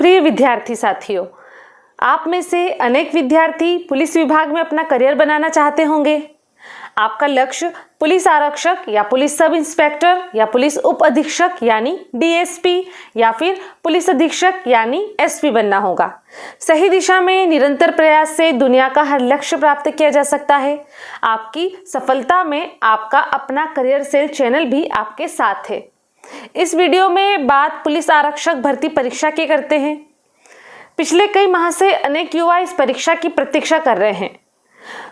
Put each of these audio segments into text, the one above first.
प्रिय विद्यार्थी साथियों, आप में से अनेक विद्यार्थी पुलिस विभाग में अपना करियर बनाना चाहते होंगे। आपका लक्ष्य पुलिस आरक्षक या पुलिस सब इंस्पेक्टर या पुलिस उप अधीक्षक यानी डीएसपी या फिर पुलिस अधीक्षक यानी एसपी बनना होगा। सही दिशा में निरंतर प्रयास से दुनिया का हर लक्ष्य प्राप्त किया जा सकता है। आपकी सफलता में आपका अपना करियर सेल चैनल भी आपके साथ है। इस वीडियो में बात पुलिस आरक्षक भर्ती परीक्षा की करते हैं। पिछले कई माह से अनेक युवा इस परीक्षा की प्रतीक्षा कर रहे हैं।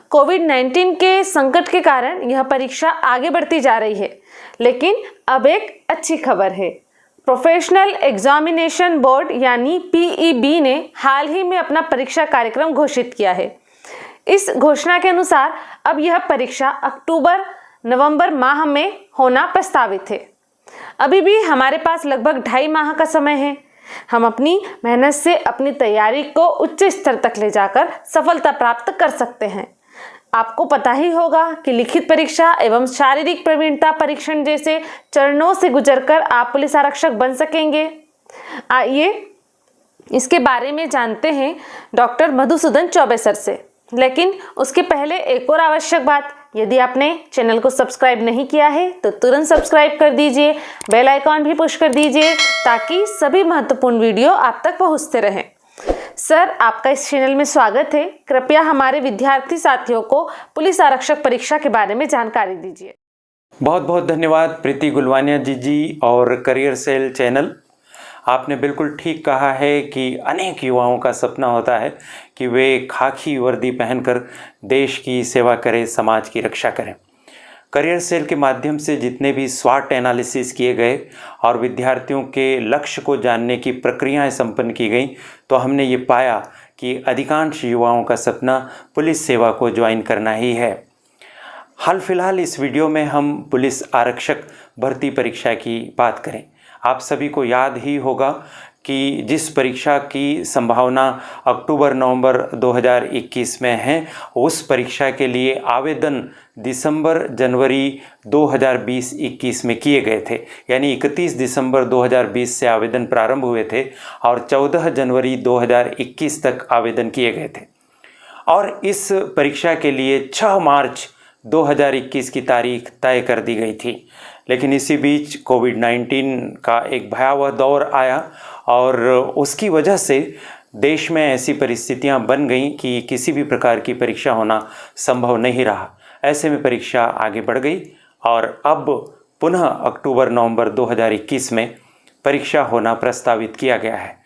कोविड-19 के संकट के कारण यह परीक्षा आगे बढ़ती जा रही है, लेकिन अब एक अच्छी खबर है। प्रोफेशनल एग्जामिनेशन बोर्ड यानी पीईबी ने हाल ही में अपना परीक्षा कार्यक्रम घोषित किया है। इस घोषणा के अनुसार अब यह परीक्षा अक्टूबर-नवंबर माह में होना प्रस्तावित है। अभी भी हमारे पास लगभग 2.5 माह का समय है। हम अपनी मेहनत से अपनी तैयारी को उच्च स्तर तक ले जाकर सफलता प्राप्त कर सकते हैं। आपको पता ही होगा कि लिखित परीक्षा एवं शारीरिक प्रवीणता परीक्षण जैसे चरणों से गुजरकर आप पुलिस आरक्षक बन सकेंगे। आइए इसके बारे में जानते हैं डॉक्टर मधुसूदन चौबे सर से। लेकिन उसके पहले एक और आवश्यक बात, यदि आपने चैनल को सब्सक्राइब नहीं किया है तो तुरंत सब्सक्राइब कर दीजिए, बेल आइकॉन भी पुश कर दीजिए ताकि सभी महत्वपूर्ण वीडियो आप तक पहुंचते रहें। सर, आपका इस चैनल में स्वागत है। कृपया हमारे विद्यार्थी साथियों को पुलिस आरक्षक परीक्षा के बारे में जानकारी दीजिए। बहुत बहुत धन्यवाद प्रीति गुलवानिया जी और करियर सेल चैनल। आपने बिल्कुल ठीक कहा है कि अनेक युवाओं का सपना होता है कि वे खाकी वर्दी पहनकर देश की सेवा करें, समाज की रक्षा करें। करियर सेल के माध्यम से जितने भी स्वॉट एनालिसिस किए गए और विद्यार्थियों के लक्ष्य को जानने की प्रक्रियाएं संपन्न की गई, तो हमने ये पाया कि अधिकांश युवाओं का सपना पुलिस सेवा को ज्वाइन करना ही है। हाल फिलहाल इस वीडियो में हम पुलिस आरक्षक भर्ती परीक्षा की बात करें। आप सभी को याद ही होगा कि जिस परीक्षा की संभावना अक्टूबर-नवंबर 2021 में है, उस परीक्षा के लिए आवेदन दिसंबर-जनवरी 2020-21 में किए गए थे। यानी 31 दिसंबर 2020 से आवेदन प्रारंभ हुए थे और 14 जनवरी 2021 तक आवेदन किए गए थे। और इस परीक्षा के लिए 6 मार्च 2021 की तारीख तय कर दी गई थी। लेकिन इसी बीच कोविड-19 का एक भयावह दौर आया और उसकी वजह से देश में ऐसी परिस्थितियां बन गईं कि किसी भी प्रकार की परीक्षा होना संभव नहीं रहा। ऐसे में परीक्षा आगे बढ़ गई और अब पुनः अक्टूबर-नवंबर 2021 में परीक्षा होना प्रस्तावित किया गया है।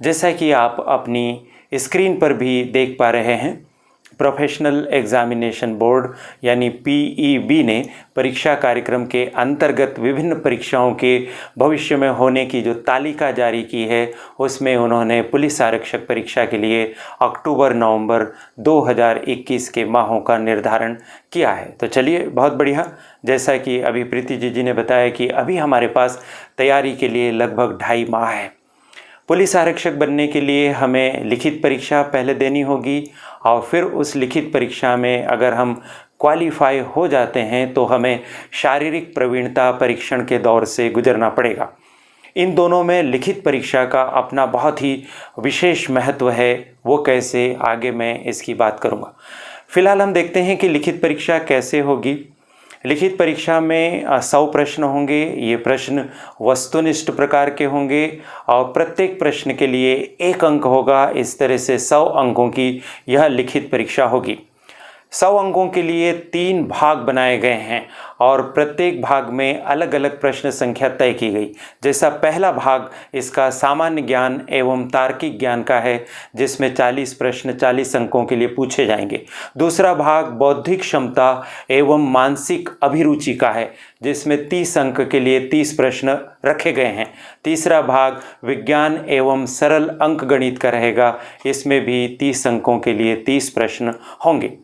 जैसा कि आप अपनी स्क्रीन पर भी देख पा रहे हैं, प्रोफेशनल एग्जामिनेशन बोर्ड यानी पीईबी ने परीक्षा कार्यक्रम के अंतर्गत विभिन्न परीक्षाओं के भविष्य में होने की जो तालिका जारी की है, उसमें उन्होंने पुलिस आरक्षक परीक्षा के लिए अक्टूबर-नवंबर 2021 के माहों का निर्धारण किया है। तो चलिए, बहुत बढ़िया। जैसा कि अभी प्रीति जी ने बताया कि अभी हमारे पास तैयारी के लिए लगभग 2.5 माह है। पुलिस आरक्षक बनने के लिए हमें लिखित परीक्षा पहले देनी होगी और फिर उस लिखित परीक्षा में अगर हम क्वालिफाई हो जाते हैं तो हमें शारीरिक प्रवीणता परीक्षण के दौर से गुजरना पड़ेगा। इन दोनों में लिखित परीक्षा का अपना बहुत ही विशेष महत्व है। वो कैसे, आगे मैं इसकी बात करूँगा। फिलहाल हम देखते हैं कि लिखित परीक्षा कैसे होगी। लिखित परीक्षा में 100 प्रश्न होंगे। ये प्रश्न वस्तुनिष्ठ प्रकार के होंगे और प्रत्येक प्रश्न के लिए 1 अंक होगा। इस तरह से 100 अंकों की यह लिखित परीक्षा होगी। 100 अंकों के लिए 3 भाग बनाए गए हैं और प्रत्येक भाग में अलग अलग प्रश्न संख्या तय की गई। जैसा पहला भाग इसका सामान्य ज्ञान एवं तार्किक ज्ञान का है, जिसमें 40 प्रश्न 40 अंकों के लिए पूछे जाएंगे। दूसरा भाग बौद्धिक क्षमता एवं मानसिक अभिरुचि का है, जिसमें 30 अंक के लिए 30 प्रश्न रखे गए हैं। तीसरा भाग विज्ञान एवं सरल अंक गणित का रहेगा। इसमें भी 30 अंकों के लिए 30 प्रश्न होंगे।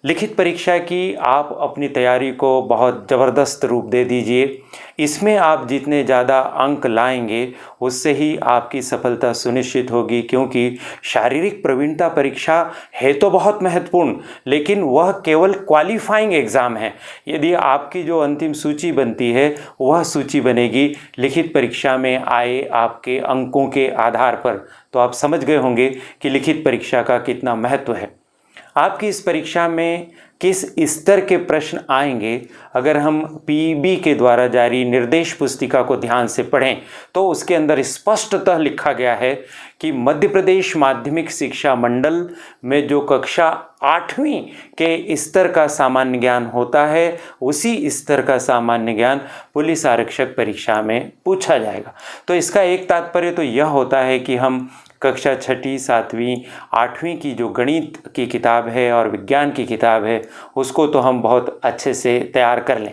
लिखित परीक्षा की आप अपनी तैयारी को बहुत ज़बरदस्त रूप दे दीजिए। इसमें आप जितने ज़्यादा अंक लाएंगे उससे ही आपकी सफलता सुनिश्चित होगी, क्योंकि शारीरिक प्रवीणता परीक्षा है तो बहुत महत्वपूर्ण, लेकिन वह केवल क्वालिफाइंग एग्ज़ाम है। यदि आपकी जो अंतिम सूची बनती है वह सूची बनेगी लिखित परीक्षा में आए आपके अंकों के आधार पर, तो आप समझ गए होंगे कि लिखित परीक्षा का कितना महत्व है। आपकी इस परीक्षा में किस स्तर के प्रश्न आएंगे, अगर हम पीईबी के द्वारा जारी निर्देश पुस्तिका को ध्यान से पढ़ें तो उसके अंदर स्पष्टतः लिखा गया है कि मध्य प्रदेश माध्यमिक शिक्षा मंडल में जो कक्षा 8वीं के स्तर का सामान्य ज्ञान होता है, उसी स्तर का सामान्य ज्ञान पुलिस आरक्षक परीक्षा में पूछा जाएगा। तो इसका एक तात्पर्य तो यह होता है कि हम कक्षा 6ठी 7वीं 8वीं की जो गणित की किताब है और विज्ञान की किताब है उसको तो हम बहुत अच्छे से तैयार कर लें।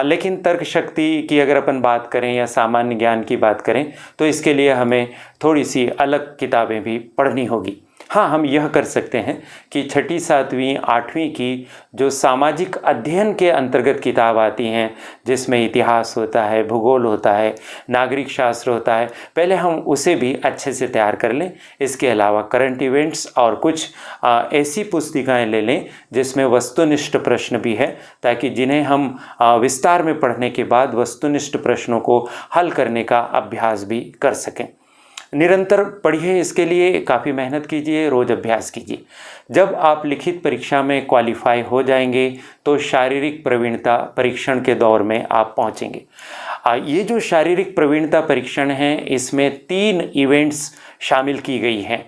लेकिन तर्क शक्ति की अगर अपन बात करें या सामान्य ज्ञान की बात करें तो इसके लिए हमें थोड़ी सी अलग किताबें भी पढ़नी होगी। हाँ, हम यह कर सकते हैं कि 6ठी 7वीं 8वीं की जो सामाजिक अध्ययन के अंतर्गत किताब आती हैं, जिसमें इतिहास होता है, भूगोल होता है, नागरिक शास्त्र होता है, पहले हम उसे भी अच्छे से तैयार कर लें। इसके अलावा करंट इवेंट्स और कुछ ऐसी पुस्तिकाएं ले लें जिसमें वस्तुनिष्ठ प्रश्न भी है, ताकि जिन्हें हम विस्तार में पढ़ने के बाद वस्तुनिष्ठ प्रश्नों को हल करने का अभ्यास भी कर सकें। निरंतर पढ़िए, इसके लिए काफ़ी मेहनत कीजिए, रोज़ अभ्यास कीजिए। जब आप लिखित परीक्षा में क्वालिफाई हो जाएंगे तो शारीरिक प्रवीणता परीक्षण के दौर में आप पहुंचेंगे। ये जो शारीरिक प्रवीणता परीक्षण है इसमें 3 इवेंट्स शामिल की गई हैं।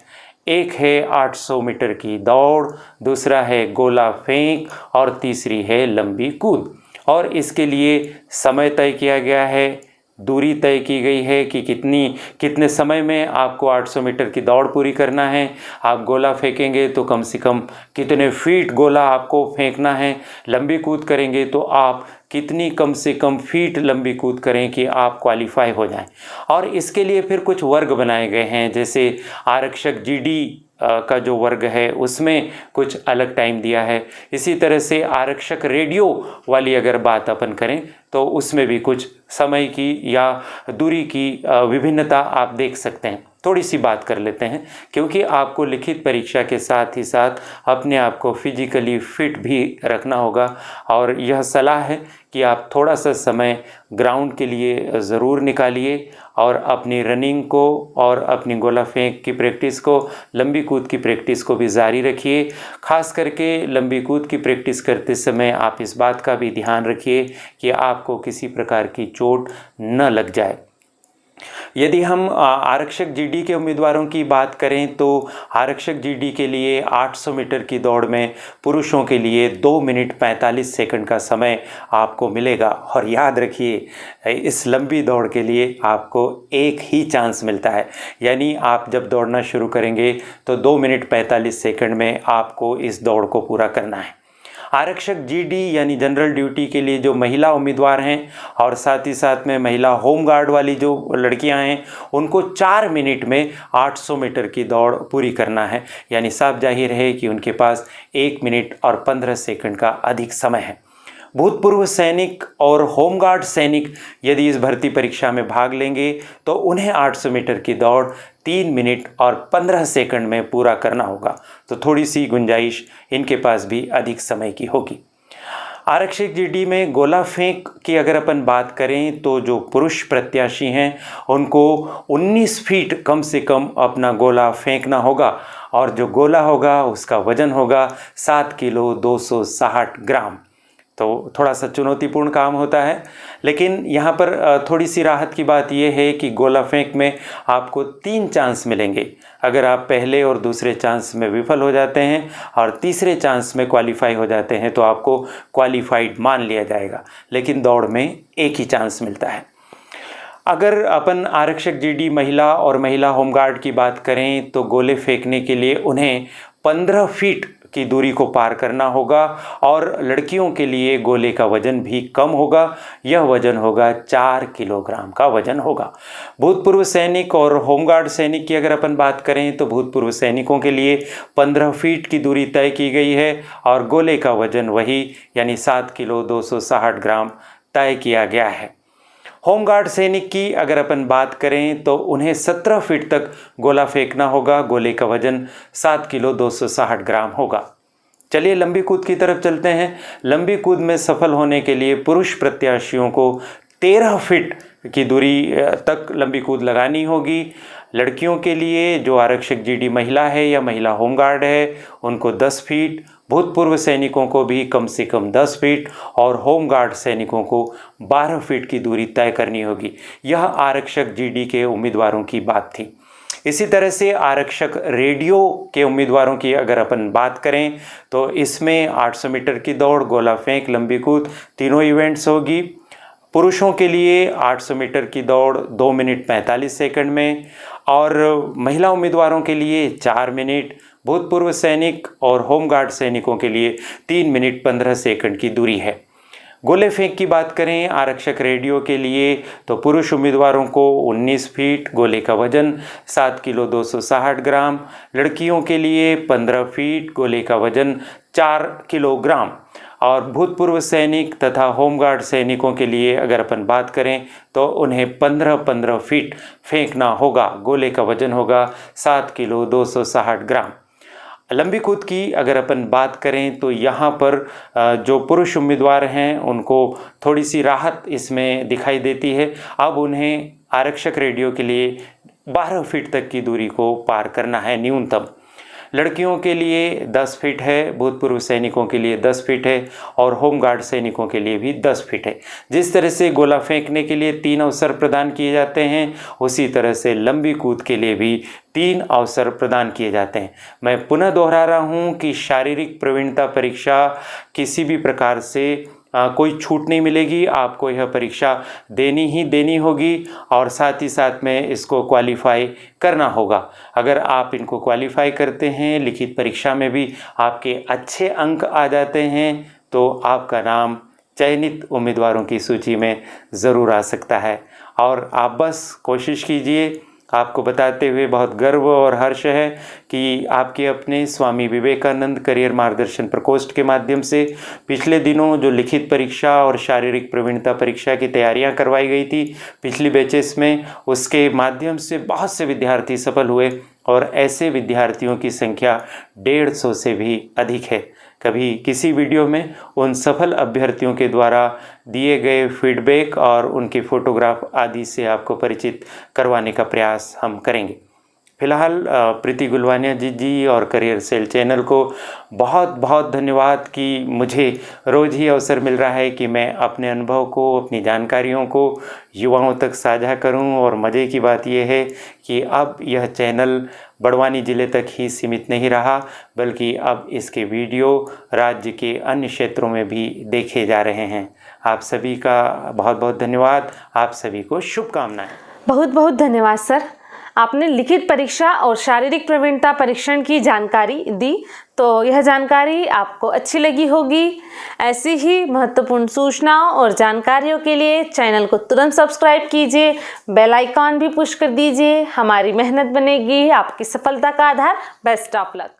एक है 800 मीटर की दौड़, दूसरा है गोला फेंक और तीसरी है लंबी कूद। और इसके लिए समय तय किया गया है, दूरी तय की गई है कि कितने समय में आपको 800 मीटर की दौड़ पूरी करना है। आप गोला फेंकेंगे तो कम से कम कितने फीट गोला आपको फेंकना है। लंबी कूद करेंगे तो आप कितनी कम से कम फीट लंबी कूद करें कि आप क्वालिफाई हो जाएं। और इसके लिए फिर कुछ वर्ग बनाए गए हैं, जैसे आरक्षक जीडी का जो वर्ग है उसमें कुछ अलग टाइम दिया है। इसी तरह से आरक्षक रेडियो वाली अगर बात अपन करें तो उसमें भी कुछ समय की या दूरी की विभिन्नता आप देख सकते हैं। थोड़ी सी बात कर लेते हैं, क्योंकि आपको लिखित परीक्षा के साथ ही साथ अपने आप को फिजिकली फिट भी रखना होगा। और यह सलाह है कि आप थोड़ा सा समय ग्राउंड के लिए ज़रूर निकालिए और अपनी रनिंग को और अपनी गोला फेंक की प्रैक्टिस को, लंबी कूद की प्रैक्टिस को भी जारी रखिए। खास करके लंबी कूद की प्रैक्टिस करते समय आप इस बात का भी ध्यान रखिए कि आपको किसी प्रकार की चोट न लग जाए। यदि हम आरक्षक जीडी के उम्मीदवारों की बात करें तो आरक्षक जीडी के लिए 800 मीटर की दौड़ में पुरुषों के लिए 2 मिनट 45 सेकंड का समय आपको मिलेगा। और याद रखिए, इस लंबी दौड़ के लिए आपको एक ही चांस मिलता है, यानी आप जब दौड़ना शुरू करेंगे तो 2 मिनट 45 सेकंड में आपको इस दौड़ को पूरा करना है। आरक्षक जीडी यानी जनरल ड्यूटी के लिए जो महिला उम्मीदवार हैं और साथ ही साथ में महिला होमगार्ड वाली जो लड़कियां हैं, उनको 4 मिनट में 800 मीटर की दौड़ पूरी करना है। यानी साफ जाहिर है कि उनके पास 1 मिनट और 15 सेकंड का अधिक समय है। भूतपूर्व सैनिक और होमगार्ड सैनिक यदि इस भर्ती परीक्षा में भाग लेंगे तो उन्हें 800 मीटर की दौड़ 3 मिनट और 15 सेकंड में पूरा करना होगा। तो थोड़ी सी गुंजाइश इनके पास भी अधिक समय की होगी। आरक्षक जीडी में गोला फेंक की अगर अपन बात करें तो जो पुरुष प्रत्याशी हैं उनको 19 फीट कम से कम अपना गोला फेंकना होगा और जो गोला होगा उसका वजन होगा 7 किलो 260 ग्राम। तो थोड़ा सा चुनौतीपूर्ण काम होता है, लेकिन यहाँ पर थोड़ी सी राहत की बात यह है कि गोला फेंक में आपको 3 चांस मिलेंगे। अगर आप पहले और दूसरे चांस में विफल हो जाते हैं और तीसरे चांस में क्वालिफाई हो जाते हैं तो आपको क्वालिफाइड मान लिया जाएगा, लेकिन दौड़ में एक ही चांस मिलता है। अगर अपन आरक्षक जीडी महिला और महिला होमगार्ड की बात करें तो गोले फेंकने के लिए उन्हें 15 फीट की दूरी को पार करना होगा और लड़कियों के लिए गोले का वजन भी कम होगा। यह वजन होगा 4 किलोग्राम का वजन होगा। भूतपूर्व सैनिक और होमगार्ड सैनिक की अगर अपन बात करें तो भूतपूर्व सैनिकों के लिए 15 फीट की दूरी तय की गई है और गोले का वजन वही यानी 7 किलो 260 ग्राम तय किया गया है। होमगार्ड सैनिक की अगर अपन बात करें तो उन्हें 17 फीट तक गोला फेंकना होगा। गोले का वजन 7 किलो 260 ग्राम होगा। चलिए लंबी कूद की तरफ चलते हैं। लंबी कूद में सफल होने के लिए पुरुष प्रत्याशियों को 13 फीट की दूरी तक लंबी कूद लगानी होगी। लड़कियों के लिए जो आरक्षक जीडी महिला है या महिला होमगार्ड है उनको 10 फीट, भूतपूर्व सैनिकों को भी कम से कम 10 फीट और होमगार्ड सैनिकों को 12 फीट की दूरी तय करनी होगी। यह आरक्षक जीडी के उम्मीदवारों की बात थी। इसी तरह से आरक्षक रेडियो के उम्मीदवारों की अगर अपन बात करें तो इसमें 800 मीटर की दौड़, गोला फेंक, लंबी कूद तीनों इवेंट्स होगी। पुरुषों के लिए 800 मीटर की दौड़ 2 मिनट 45 सेकंड में और महिला उम्मीदवारों के लिए 4 मिनट, भूतपूर्व सैनिक और होमगार्ड सैनिकों के लिए 3 मिनट 15 सेकंड की दूरी है। गोले फेंक की बात करें आरक्षक रेडियो के लिए तो पुरुष उम्मीदवारों को 19 फीट, गोले का वजन 7 किलो 260 ग्राम, लड़कियों के लिए 15 फीट, गोले का वजन 4 किलोग्राम और भूतपूर्व सैनिक तथा होमगार्ड सैनिकों के लिए अगर अपन बात करें तो उन्हें 15-15 फीट फेंकना होगा। गोले का वजन होगा 7 किलो 260 ग्राम। लंबी कूद की अगर अपन बात करें तो यहाँ पर जो पुरुष उम्मीदवार हैं उनको थोड़ी सी राहत इसमें दिखाई देती है। अब उन्हें आरक्षक रेडियो के लिए 12 फीट तक की दूरी को पार करना है न्यूनतम। लड़कियों के लिए 10 फीट है, भूतपूर्व सैनिकों के लिए 10 फीट है और होमगार्ड सैनिकों के लिए भी 10 फीट है। जिस तरह से गोला फेंकने के लिए 3 अवसर प्रदान किए जाते हैं उसी तरह से लंबी कूद के लिए भी 3 अवसर प्रदान किए जाते हैं। मैं पुनः दोहरा रहा हूँ कि शारीरिक प्रवीणता परीक्षा किसी भी प्रकार से कोई छूट नहीं मिलेगी। आपको यह परीक्षा देनी ही देनी होगी और साथ ही साथ में इसको क्वालिफाई करना होगा। अगर आप इनको क्वालिफाई करते हैं, लिखित परीक्षा में भी आपके अच्छे अंक आ जाते हैं तो आपका नाम चयनित उम्मीदवारों की सूची में ज़रूर आ सकता है। और आप बस कोशिश कीजिए। आपको बताते हुए बहुत गर्व और हर्ष है कि आपके अपने स्वामी विवेकानंद करियर मार्गदर्शन प्रकोष्ठ के माध्यम से पिछले दिनों जो लिखित परीक्षा और शारीरिक प्रवीणता परीक्षा की तैयारियां करवाई गई थी पिछली बैचेस में, उसके माध्यम से बहुत से विद्यार्थी सफल हुए और ऐसे विद्यार्थियों की संख्या 150 से भी अधिक है। कभी किसी वीडियो में उन सफल अभ्यर्थियों के द्वारा दिए गए फीडबैक और उनके फोटोग्राफ आदि से आपको परिचित करवाने का प्रयास हम करेंगे। फिलहाल प्रीति गुलवानिया जी और करियर सेल चैनल को बहुत बहुत धन्यवाद कि मुझे रोज़ ही अवसर मिल रहा है कि मैं अपने अनुभव को, अपनी जानकारियों को युवाओं तक साझा करूं। और मज़े की बात यह है कि अब यह चैनल बड़वानी ज़िले तक ही सीमित नहीं रहा बल्कि अब इसके वीडियो राज्य के अन्य क्षेत्रों में भी देखे जा रहे हैं। आप सभी का बहुत बहुत धन्यवाद। आप सभी को शुभकामनाएं। बहुत बहुत धन्यवाद सर। आपने लिखित परीक्षा और शारीरिक प्रवीणता परीक्षण की जानकारी दी तो यह जानकारी आपको अच्छी लगी होगी। ऐसी ही महत्वपूर्ण सूचनाओं और जानकारियों के लिए चैनल को तुरंत सब्सक्राइब कीजिए, बेल आइकॉन भी पुश कर दीजिए। हमारी मेहनत बनेगी आपकी सफलता का आधार। Best of luck.